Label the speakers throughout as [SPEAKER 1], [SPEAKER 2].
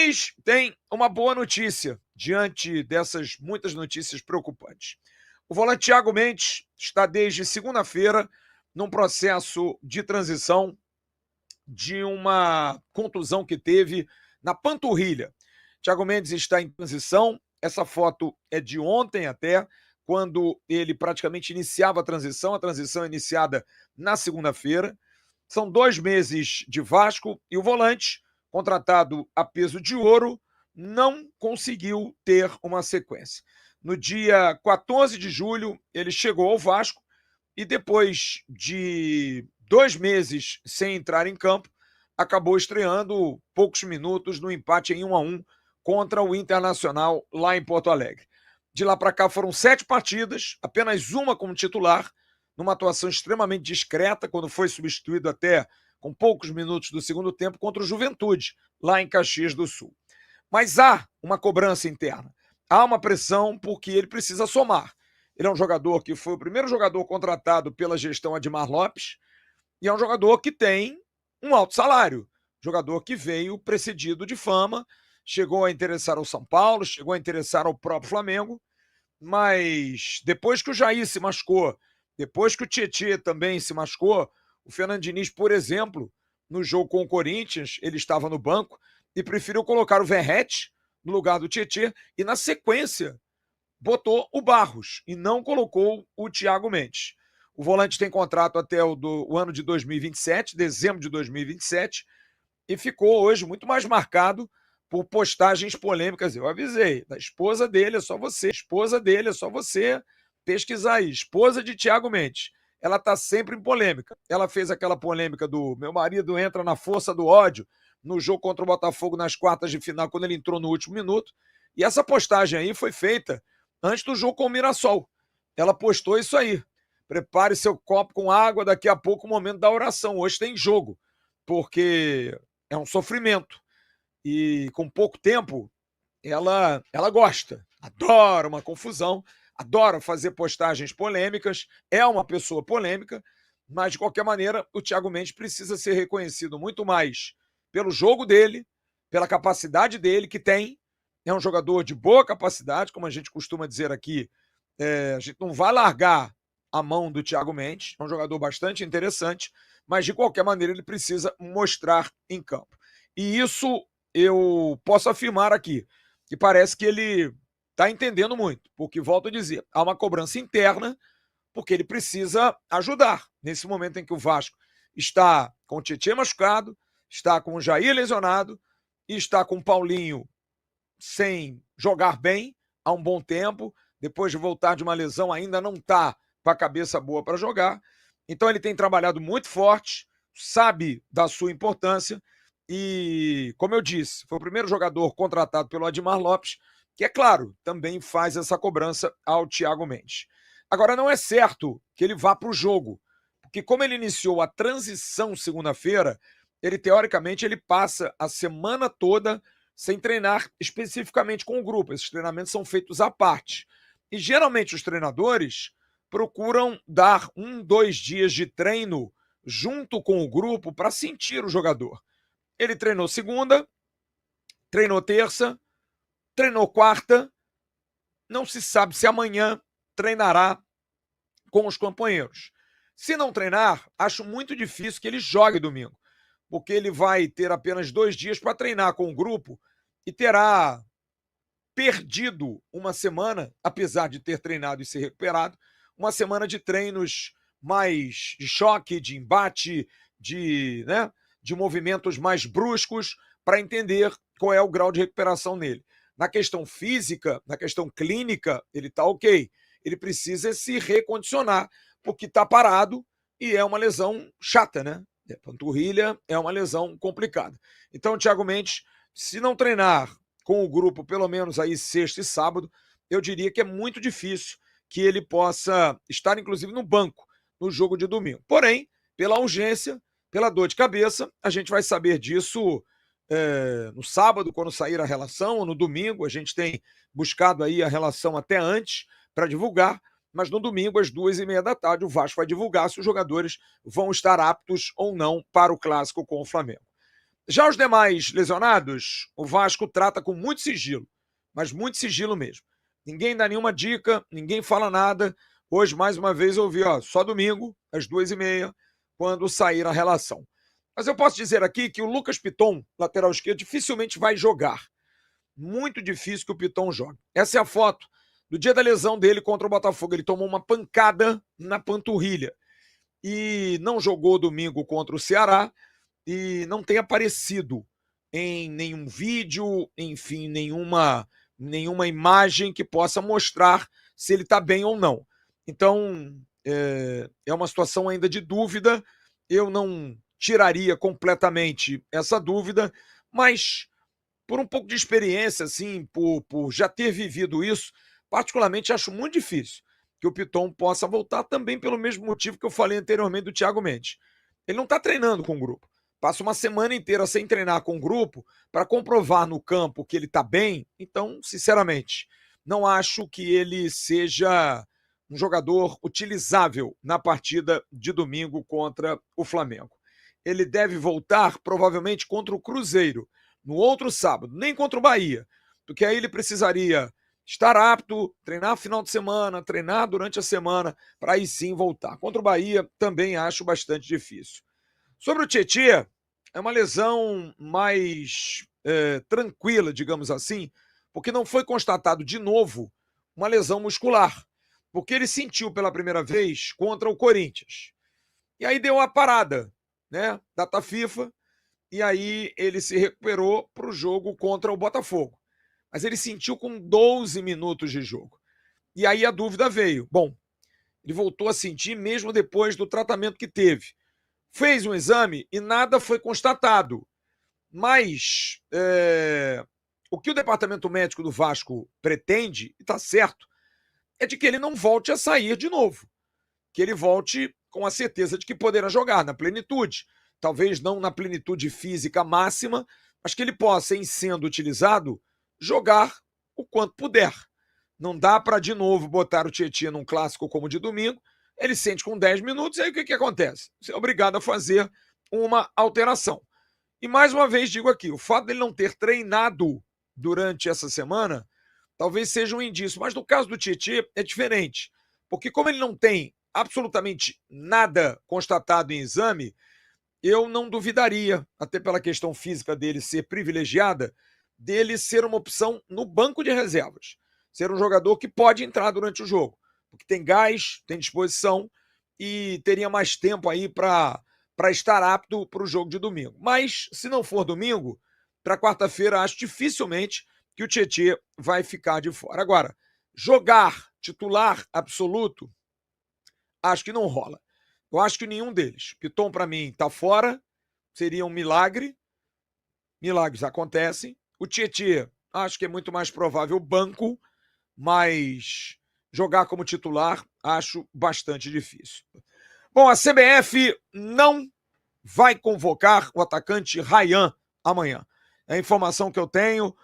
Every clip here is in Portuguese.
[SPEAKER 1] Diniz tem uma boa notícia diante dessas muitas notícias preocupantes. O volante Thiago Mendes está desde segunda-feira num processo de transição de uma contusão que teve na panturrilha. Thiago Mendes está em transição. Essa foto é de ontem até, quando ele praticamente iniciava a transição. A transição é iniciada na segunda-feira. São 2 meses de Vasco e o volante, contratado a peso de ouro, não conseguiu ter uma sequência. No dia 14 de julho, ele chegou ao Vasco e depois de 2 meses sem entrar em campo, acabou estreando poucos minutos no empate em 1-1 contra o Internacional lá em Porto Alegre. De lá para cá foram 7 partidas, apenas uma como titular, numa atuação extremamente discreta, quando foi substituído até com poucos minutos do segundo tempo contra o Juventude, lá em Caxias do Sul. Mas há uma cobrança interna, há uma pressão porque ele precisa somar. Ele é um jogador que foi o primeiro jogador contratado pela gestão Admar Lopes e é um jogador que tem um alto salário. Jogador que veio precedido de fama, chegou a interessar ao São Paulo, chegou a interessar ao próprio Flamengo, mas depois que o Jair se machucou, depois que o Tietê também se machucou, o Fernando Diniz, por exemplo, no jogo com o Corinthians, ele estava no banco e preferiu colocar o Verratti no lugar do Tietê e, na sequência, botou o Barros e não colocou o Thiago Mendes. O volante tem contrato até o ano de 2027, dezembro de 2027, e ficou hoje muito mais marcado por postagens polêmicas. Eu avisei, da esposa dele é só você, esposa dele é só você pesquisar aí, esposa de Thiago Mendes. Ela está sempre em polêmica. Ela fez aquela polêmica do meu marido entra na força do ódio no jogo contra o Botafogo nas quartas de final, quando ele entrou no último minuto. E essa postagem aí foi feita antes do jogo com o Mirassol. Ela postou isso aí. Prepare seu copo com água, daqui a pouco o momento da oração. Hoje tem jogo, porque é um sofrimento. E com pouco tempo, ela gosta, adora uma confusão, adora fazer postagens polêmicas, é uma pessoa polêmica, mas de qualquer maneira o Thiago Mendes precisa ser reconhecido muito mais pelo jogo dele, pela capacidade dele que tem. É um jogador de boa capacidade, como a gente costuma dizer aqui, a gente não vai largar a mão do Thiago Mendes, é um jogador bastante interessante, mas de qualquer maneira ele precisa mostrar em campo. E isso eu posso afirmar aqui, que parece que ele está entendendo muito, porque, volto a dizer, há uma cobrança interna, porque ele precisa ajudar. Nesse momento em que o Vasco está com o Tietê machucado, está com o Jair lesionado e está com o Paulinho sem jogar bem há um bom tempo, depois de voltar de uma lesão ainda não está com a cabeça boa para jogar. Então ele tem trabalhado muito forte, sabe da sua importância e, como eu disse, foi o primeiro jogador contratado pelo Admar Lopes, que, é claro, também faz essa cobrança ao Thiago Mendes. Agora, não é certo que ele vá para o jogo, porque como ele iniciou a transição segunda-feira, ele, teoricamente, ele passa a semana toda sem treinar especificamente com o grupo. Esses treinamentos são feitos à parte. E, geralmente, os treinadores procuram dar 2 dias de treino junto com o grupo para sentir o jogador. Ele treinou segunda, treinou terça, treinou quarta, não se sabe se amanhã treinará com os companheiros. Se não treinar, acho muito difícil que ele jogue domingo, porque ele vai ter apenas 2 dias para treinar com o grupo e terá perdido uma semana, apesar de ter treinado e ser recuperado, uma semana de treinos mais de choque, de embate, de movimentos mais bruscos, para entender qual é o grau de recuperação nele. Na questão física, na questão clínica, ele está ok. Ele precisa se recondicionar, porque está parado e é uma lesão chata, né? A panturrilha é uma lesão complicada. Então, Thiago Mendes, se não treinar com o grupo pelo menos aí sexta e sábado, eu diria que é muito difícil que ele possa estar, inclusive, no banco no jogo de domingo. Porém, pela urgência, pela dor de cabeça, a gente vai saber disso no sábado, quando sair a relação, ou no domingo. A gente tem buscado aí a relação até antes para divulgar, mas no domingo, às 14h30, o Vasco vai divulgar se os jogadores vão estar aptos ou não para o clássico com o Flamengo. Já os demais lesionados, o Vasco trata com muito sigilo, mas muito sigilo mesmo. Ninguém dá nenhuma dica, ninguém fala nada. Hoje, mais uma vez, eu ouvi, só domingo, às 2h30, quando sair a relação. Mas eu posso dizer aqui que o Lucas Piton, lateral esquerdo, dificilmente vai jogar. Muito difícil que o Piton jogue. Essa é a foto do dia da lesão dele contra o Botafogo. Ele tomou uma pancada na panturrilha e não jogou domingo contra o Ceará e não tem aparecido em nenhum vídeo, enfim, nenhuma imagem que possa mostrar se ele está bem ou não. Então, é uma situação ainda de dúvida. Eu não tiraria completamente essa dúvida, mas por um pouco de experiência, assim, por já ter vivido isso, particularmente acho muito difícil que o Piton possa voltar também pelo mesmo motivo que eu falei anteriormente do Thiago Mendes. Ele não está treinando com o grupo. Passa uma semana inteira sem treinar com o grupo para comprovar no campo que ele está bem. Então, sinceramente, não acho que ele seja um jogador utilizável na partida de domingo contra o Flamengo. Ele deve voltar provavelmente contra o Cruzeiro no outro sábado, nem contra o Bahia, porque aí ele precisaria estar apto, treinar final de semana, treinar durante a semana, para aí sim voltar. Contra o Bahia também acho bastante difícil. Sobre o Tietê, é uma lesão mais tranquila, digamos assim, porque não foi constatado de novo uma lesão muscular, porque ele sentiu pela primeira vez contra o Corinthians. E aí deu uma parada, né? Data FIFA, e aí ele se recuperou para o jogo contra o Botafogo. Mas ele sentiu com 12 minutos de jogo. E aí a dúvida veio. Bom, ele voltou a sentir mesmo depois do tratamento que teve. Fez um exame e nada foi constatado. Mas o que o departamento médico do Vasco pretende, e está certo, é de que ele não volte a sair de novo. Que ele volte com a certeza de que poderá jogar na plenitude. Talvez não na plenitude física máxima, mas que ele possa, em sendo utilizado, jogar o quanto puder. Não dá para, de novo, botar o Tietchan num clássico como o de domingo. Ele sente com 10 minutos, e aí o que acontece? Você é obrigado a fazer uma alteração. E mais uma vez digo aqui, o fato dele não ter treinado durante essa semana, talvez seja um indício. Mas no caso do Tietchan é diferente. Porque como ele não tem absolutamente nada constatado em exame, eu não duvidaria, até pela questão física dele ser privilegiada, dele ser uma opção no banco de reservas. Ser um jogador que pode entrar durante o jogo, porque tem gás, tem disposição e teria mais tempo aí para estar apto para o jogo de domingo. Mas, se não for domingo, para quarta-feira, acho dificilmente que o Tietchan vai ficar de fora. Agora, jogar titular absoluto, acho que não rola. Eu acho que nenhum deles. Piton, para mim, está fora. Seria um milagre. Milagres acontecem. O Tietchan, acho que é muito mais provável banco, mas jogar como titular, acho bastante difícil. Bom, a CBF não vai convocar o atacante Ryan amanhã. É a informação que eu tenho.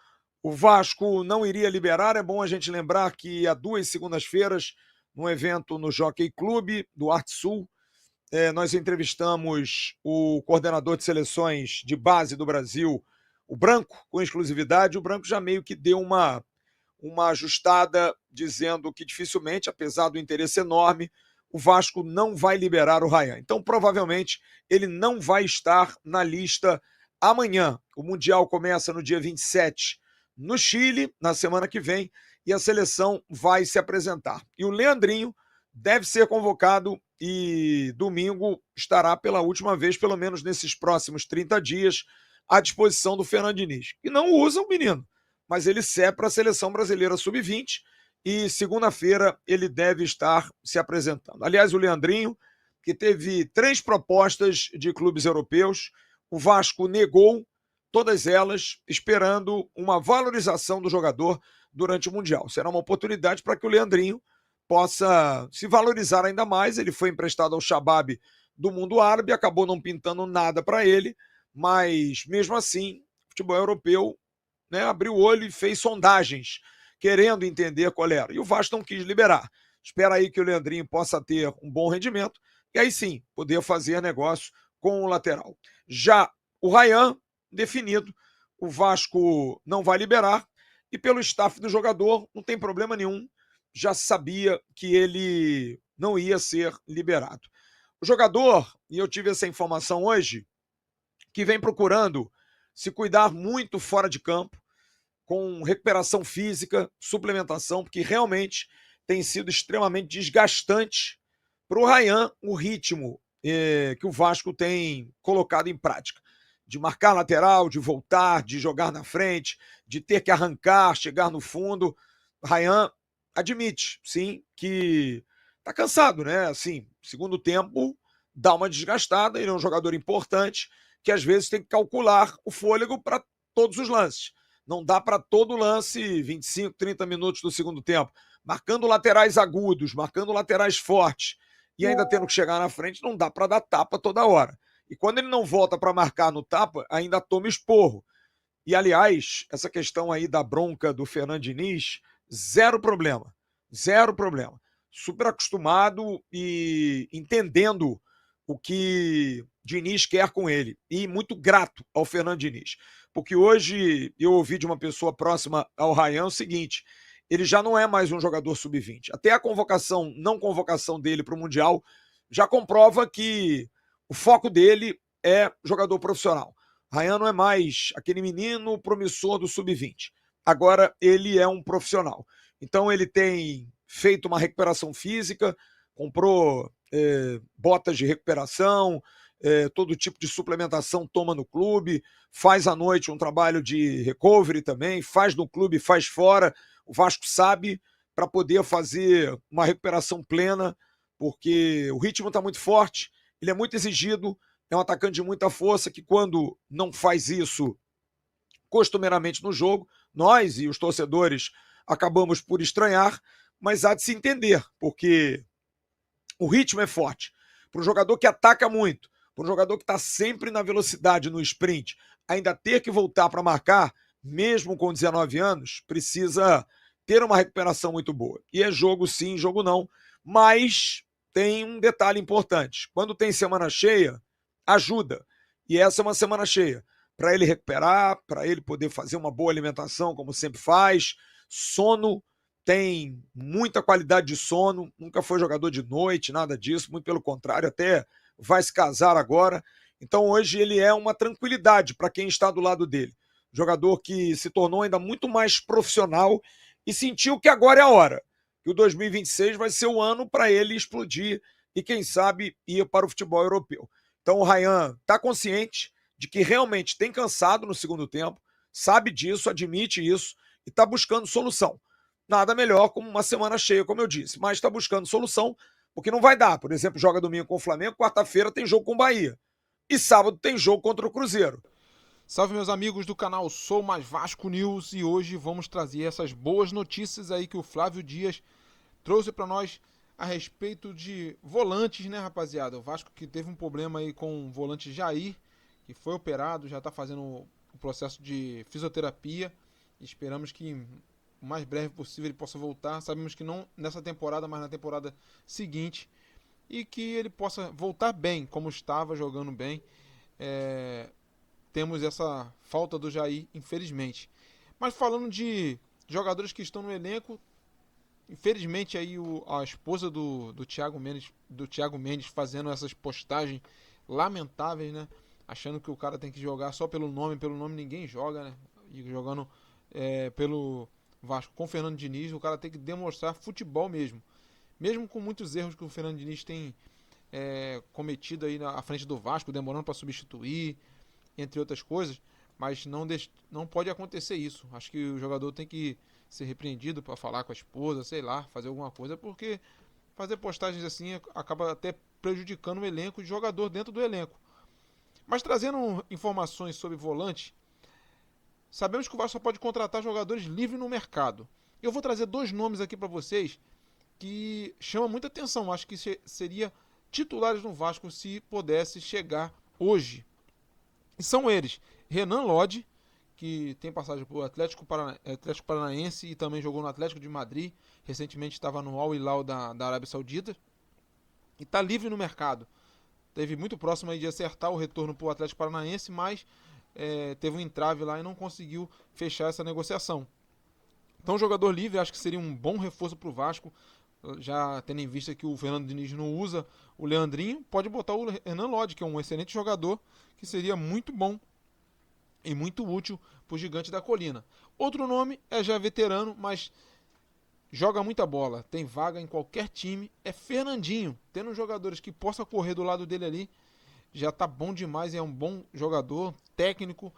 [SPEAKER 1] O Vasco não iria liberar. É bom a gente lembrar que há 2 segundas-feiras, num evento no Jockey Club do Arte Sul, nós entrevistamos o coordenador de seleções de base do Brasil, o Branco, com exclusividade. O Branco já meio que deu uma ajustada, dizendo que dificilmente, apesar do interesse enorme, o Vasco não vai liberar o Ryan. Então, provavelmente, ele não vai estar na lista amanhã. O Mundial começa no dia 27 no Chile, na semana que vem, e a seleção vai se apresentar. E o Leandrinho deve ser convocado e domingo estará pela última vez, pelo menos nesses próximos 30 dias, à disposição do Fernando Diniz. E não usa o menino, mas ele serve para a seleção brasileira sub-20 e segunda-feira ele deve estar se apresentando. Aliás, o Leandrinho, que teve 3 propostas de clubes europeus, o Vasco negou todas elas, esperando uma valorização do jogador durante o Mundial. Será uma oportunidade para que o Leandrinho possa se valorizar ainda mais. Ele foi emprestado ao Shabab do mundo árabe, acabou não pintando nada para ele, mas mesmo assim, o futebol europeu, né, abriu o olho e fez sondagens, querendo entender qual era. E o Vasco não quis liberar. Espera aí que o Leandrinho possa ter um bom rendimento e aí sim poder fazer negócio com o lateral. Já o Ryan definido. O Vasco não vai liberar e pelo staff do jogador não tem problema nenhum. Já sabia que ele não ia ser liberado. O jogador, e eu tive essa informação hoje, que vem procurando se cuidar muito fora de campo, com recuperação física, suplementação, porque realmente tem sido extremamente desgastante para o Ryan o ritmo que o Vasco tem colocado em prática. De marcar lateral, de voltar, de jogar na frente, de ter que arrancar, chegar no fundo. O Ryan admite, sim, que está cansado, né? Assim, segundo tempo, dá uma desgastada, ele é um jogador importante, que às vezes tem que calcular o fôlego para todos os lances. Não dá para todo lance 25, 30 minutos do segundo tempo. Marcando laterais agudos, marcando laterais fortes e ainda tendo que chegar na frente, não dá para dar tapa toda hora. E quando ele não volta para marcar no tapa, ainda toma esporro. E, aliás, essa questão aí da bronca do Fernando Diniz, zero problema. Zero problema. Super acostumado e entendendo o que Diniz quer com ele. E muito grato ao Fernando Diniz. Porque hoje eu ouvi de uma pessoa próxima ao Ryan o seguinte: ele já não é mais um jogador sub-20. Até a convocação, não convocação dele para o Mundial, já comprova que o foco dele é jogador profissional. Ryan não é mais aquele menino promissor do sub-20. Agora ele é um profissional. Então ele tem feito uma recuperação física, comprou botas de recuperação, todo tipo de suplementação toma no clube, faz à noite um trabalho de recovery também, faz no clube, faz fora. O Vasco sabe para poder fazer uma recuperação plena, porque o ritmo está muito forte, ele é muito exigido, é um atacante de muita força que quando não faz isso costumeiramente no jogo, nós e os torcedores acabamos por estranhar, mas há de se entender, porque o ritmo é forte. Para um jogador que ataca muito, para um jogador que está sempre na velocidade, no sprint, ainda ter que voltar para marcar, mesmo com 19 anos, precisa ter uma recuperação muito boa. E é jogo sim, jogo não, mas tem um detalhe importante. Quando tem semana cheia, ajuda. E essa é uma semana cheia. Para ele recuperar, para ele poder fazer uma boa alimentação, como sempre faz. Sono, tem muita qualidade de sono, nunca foi jogador de noite, nada disso, muito pelo contrário, até vai se casar agora. Então hoje ele é uma tranquilidade para quem está do lado dele. Jogador que se tornou ainda muito mais profissional e sentiu que agora é a hora. Que o 2026 vai ser o ano para ele explodir e, quem sabe, ir para o futebol europeu. Então o Ryan está consciente de que realmente tem cansado no segundo tempo, sabe disso, admite isso e está buscando solução. Nada melhor como uma semana cheia, como eu disse, mas está buscando solução, porque não vai dar. Por exemplo, joga domingo com o Flamengo, quarta-feira tem jogo com o Bahia e sábado tem jogo contra o Cruzeiro.
[SPEAKER 2] Salve, meus amigos do canal Sou Mais Vasco News, e hoje vamos trazer essas boas notícias aí que o Flávio Dias trouxe para nós a respeito de volantes, né, rapaziada? O Vasco que teve um problema aí com o volante Jair, que foi operado, já está fazendo o processo de fisioterapia. Esperamos que o mais breve possível ele possa voltar. Sabemos que não nessa temporada, mas na temporada seguinte. E que ele possa voltar bem, como estava jogando bem. Temos essa falta do Jair, infelizmente. Mas falando de jogadores que estão no elenco, infelizmente aí a esposa do Thiago Mendes fazendo essas postagens lamentáveis, né? Achando que o cara tem que jogar só pelo nome ninguém joga, né? E jogando pelo Vasco com o Fernando Diniz, o cara tem que demonstrar futebol mesmo. Mesmo com muitos erros que o Fernando Diniz tem cometido aí à frente do Vasco, demorando para substituir, entre outras coisas, mas não pode acontecer isso. Acho que o jogador tem que ser repreendido para falar com a esposa, sei lá, fazer alguma coisa, porque fazer postagens assim acaba até prejudicando o elenco e o jogador dentro do elenco. Mas trazendo informações sobre volante, sabemos que o Vasco só pode contratar jogadores livres no mercado. Eu vou trazer dois nomes aqui para vocês que chamam muita atenção. Acho que seria titulares no Vasco se pudesse chegar hoje. E são eles: Renan Lodge, que tem passagem por Atlético Paranaense e também jogou no Atlético de Madrid. Recentemente estava no Al Hilal da Arábia Saudita. E está livre no mercado. Teve muito próximo aí de acertar o retorno para o Atlético Paranaense, mas teve um entrave lá e não conseguiu fechar essa negociação. Então, o jogador livre acho que seria um bom reforço para o Vasco, já tendo em vista que o Fernando Diniz não usa o Leandrinho, pode botar o Hernan Lodge, que é um excelente jogador, que seria muito bom e muito útil para o Gigante da Colina. Outro nome é já veterano, mas joga muita bola, tem vaga em qualquer time, é Fernandinho. Tendo jogadores que possam correr do lado dele ali, já tá bom demais, é um bom jogador, técnico,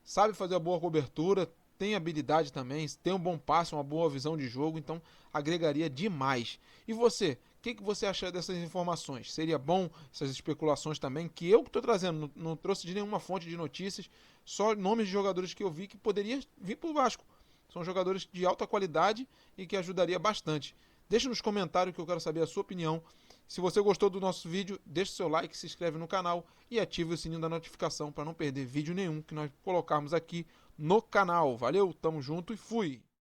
[SPEAKER 2] sabe fazer a boa cobertura, tem habilidade também, tem um bom passe, uma boa visão de jogo, então agregaria demais. E você, o que você acha dessas informações? Seria bom essas especulações também, que eu que estou trazendo, não trouxe de nenhuma fonte de notícias, só nomes de jogadores que eu vi que poderia vir para o Vasco. São jogadores de alta qualidade e que ajudaria bastante. Deixa nos comentários que eu quero saber a sua opinião. Se você gostou do nosso vídeo, deixe seu like, se inscreve no canal e ative o sininho da notificação para não perder vídeo nenhum que nós colocarmos aqui no canal. Valeu, tamo junto e fui!